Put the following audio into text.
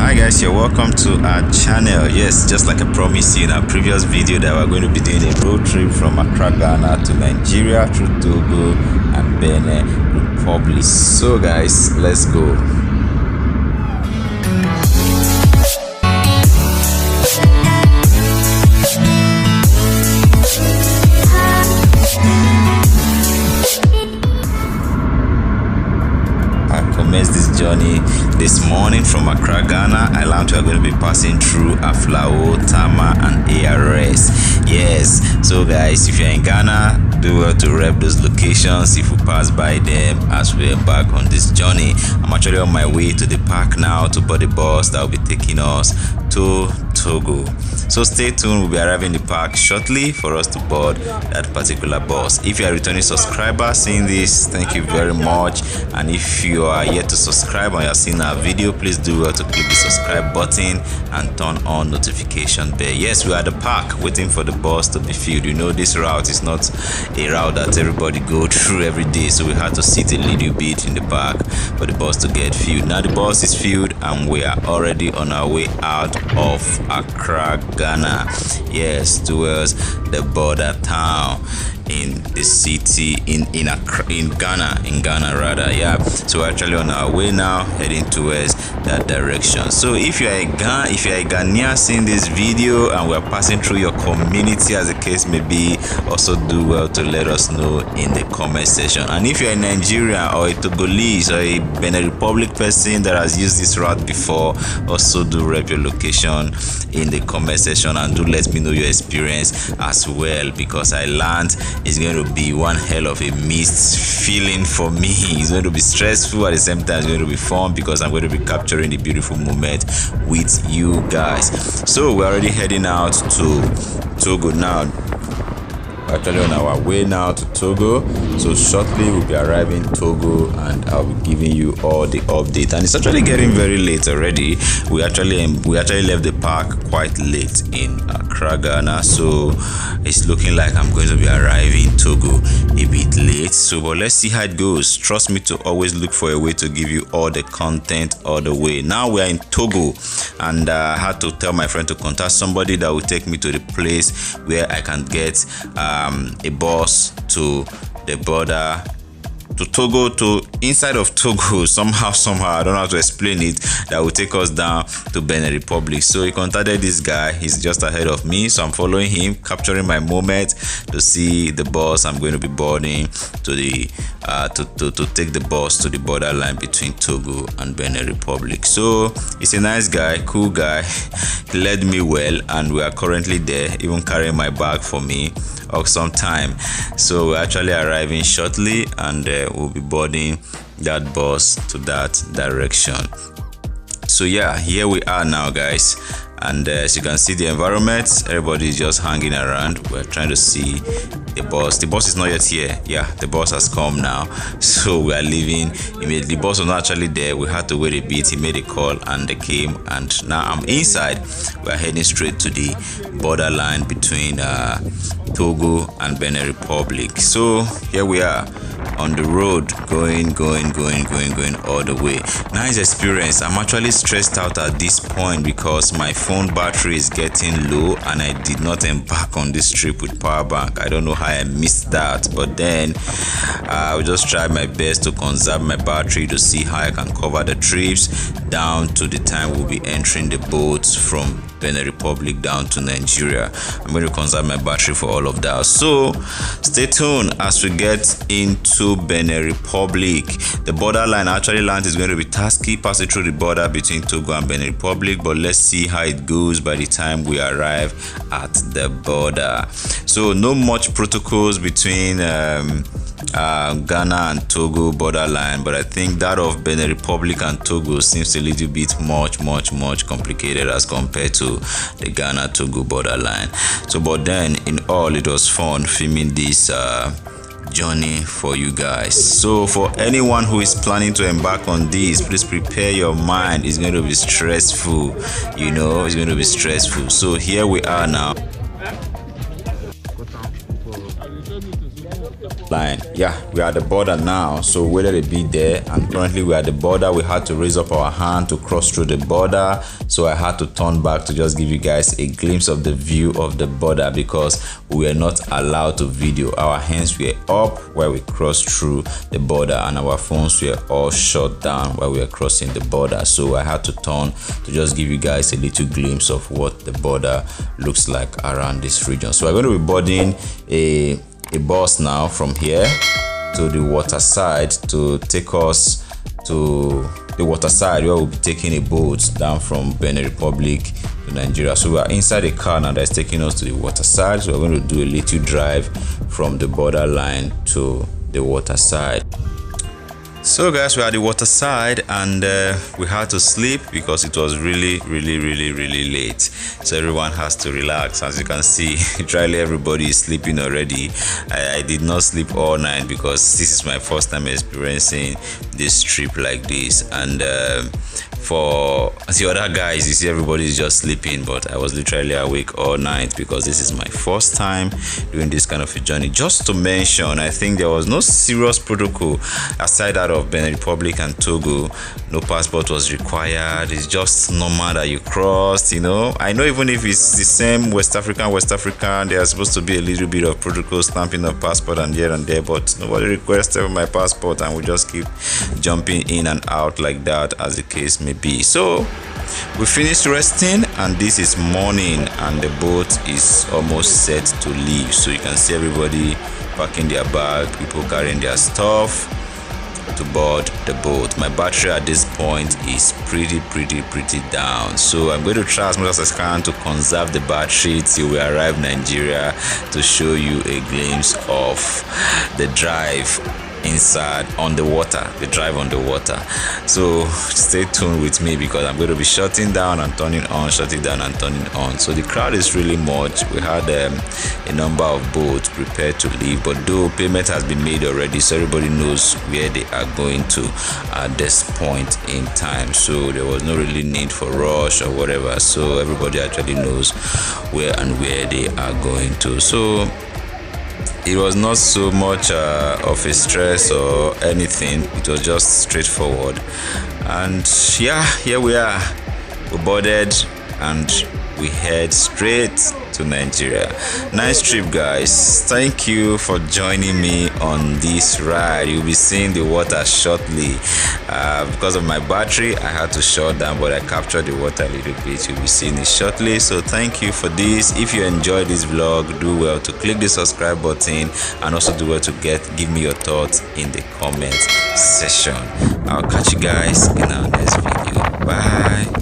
Hi guys, you're welcome to our channel. Yes, just like I promised you in our previous video that we're going to be doing a road trip from Accra, Ghana to Nigeria through Togo and Benin Republic. So guys, let's go. This journey this morning from Accra, Ghana. I learned we are going to be passing through Aflao, Tama and ARS. Yes, so guys, if you're in Ghana, do well to rep those locations if we pass by them as we embark on this journey. I'm actually on my way to the park now to board the bus that will be taking us to Togo. So stay tuned, we'll be arriving in the park shortly for us to board that particular bus. If you are a returning subscriber seeing this, thank you very much. And if you are yet to subscribe and you are seeing our video, please do well to click the subscribe button and turn on notification bell. Yes, we are at the park waiting for the bus to be filled. You know, this route is not a route that everybody go through every day, so we had to sit a little bit in the park for the bus to get filled. Now the bus is filled and we are already on our way out of Accra, Ghana. Yes, towards the border town in the city in Ghana rather. Yeah, so we're actually on our way now, heading towards that direction. So if you're a Ghanaian seeing this video and we're passing through your community, as the case may be, also do well to let us know in the comment section. And if you're a Nigerian or a Togolese or a Benin Republic person that has used this route before, also do rep your location in the comment section and do let me know your experience as well, because I learned it's going to be one hell of a mixed feeling for me. It's going to be stressful, at the same time it's going to be fun because I'm going to be capturing the beautiful moment with you guys. So we're already heading out to Togo now. Actually on our way now to Togo, so shortly we'll be arriving Togo and I'll be giving you all the update. And it's actually getting very late already. We actually left the park quite late in Accra, Ghana, so it's looking like I'm going to be arriving Togo a bit late. So but let's see how it goes. Trust me to always look for a way to give you all the content all the way. Now we are in Togo and I had to tell my friend to contact somebody that will take me to the place where I can get a bus to the border to Togo, to inside of Togo, somehow I don't know how to explain it, that will take us down to Benin Republic. So he contacted this guy, he's just ahead of me, so I'm following him, capturing my moment to see the bus I'm going to be boarding to the to take the bus to the borderline between Togo and Benin Republic. So he's a nice guy, cool guy. He led me well and we are currently there, even carrying my bag for me of some time. So we're actually arriving shortly and we'll be boarding that bus to that direction. So yeah, here we are now guys, and as you can see the environment, everybody is just hanging around. We're trying to see the bus is not yet here. Yeah, the bus has come now, so we are leaving immediately. The bus was not actually there, we had to wait a bit. He made a call and they came, and now I'm inside. We're heading straight to the borderline between Togo and Benin Republic. So here we are on the road, going all the way. Nice experience. I'm actually stressed out at this point because my phone battery is getting low and I did not embark on this trip with power bank. I don't know how I missed that, but then I'll just try my best to conserve my battery to see how I can cover the trips down to the time we'll be entering the boats from Benin Republic down to Nigeria. I'm going to conserve my battery for all of that, so stay tuned as we get into Benin Republic. The borderline actually land is going to be tasky, passing through the border between Togo and Benin Republic, but let's see how it goes by the time we arrive at the border. So no much protocols between Ghana and Togo borderline, but I think that of Benin Republic and Togo seems a little bit much complicated as compared to the Ghana Togo borderline. So but then in all, it was fun filming this journey for you guys. So for anyone who is planning to embark on this, please prepare your mind. It's going to be stressful, you know, it's going to be stressful. So here we are now. line. Yeah, we are at the border now, so we waited a bit there, and currently we are at the border. We had to raise up our hand to cross through the border, so I had to turn back to just give you guys a glimpse of the view of the border because we were not allowed to video. Our hands were up while we crossed through the border, and our phones were all shut down while we were crossing the border. So I had to turn to just give you guys a little glimpse of what the border looks like around this region. So we're going to be boarding a bus now from here to the water side to take us to the water side, where we'll be taking a boat down from Benin Republic to Nigeria. So we are inside a car now that's taking us to the water side. So we're going to do a little drive from the border line to the water side. So guys, we're at the water side, and we had to sleep because it was really late. So everyone has to relax. As you can see, literally everybody is sleeping already. I did not sleep all night because this is my first time experiencing this trip like this, and for the other guys, you see everybody is just sleeping, but I was literally awake all night because this is my first time doing this kind of a journey. Just to mention, I think there was no serious protocol aside that of Benin Republic and Togo. No passport was required. It's just normal that you crossed, you know. I know even if it's the same West African, there are supposed to be a little bit of protocol, stamping of passport and here and there, but nobody requested my passport, and we just keep jumping in and out like that as the case may be. So we finished resting, and this is morning, and the boat is almost set to leave. So you can see everybody packing their bag, people carrying their stuff to board the boat. My battery at this point is pretty down, so I'm going to try as much as I can to conserve the battery till we arrive Nigeria, to show you a glimpse of the drive inside on the water, the drive on the water. So stay tuned with me because I'm going to be shutting down and turning on, shutting down and turning on. So the crowd is really much. We had a number of boats prepared to leave, but though payment has been made already, so everybody knows where they are going to at this point in time. So there was no really need for rush or whatever, so everybody actually knows where they are going to. So it was not so much of a stress or anything. It was just straightforward, and yeah, here we are. We boarded and we head straight to Nigeria. Nice trip, guys. Thank you for joining me on this ride. You'll be seeing the water shortly. Because of my battery, I had to shut down, but I captured the water a little bit. You'll be seeing it shortly. So thank you for this. If you enjoyed this vlog, do well to click the subscribe button, and also do well to give me your thoughts in the comment section. I'll catch you guys in our next video. Bye.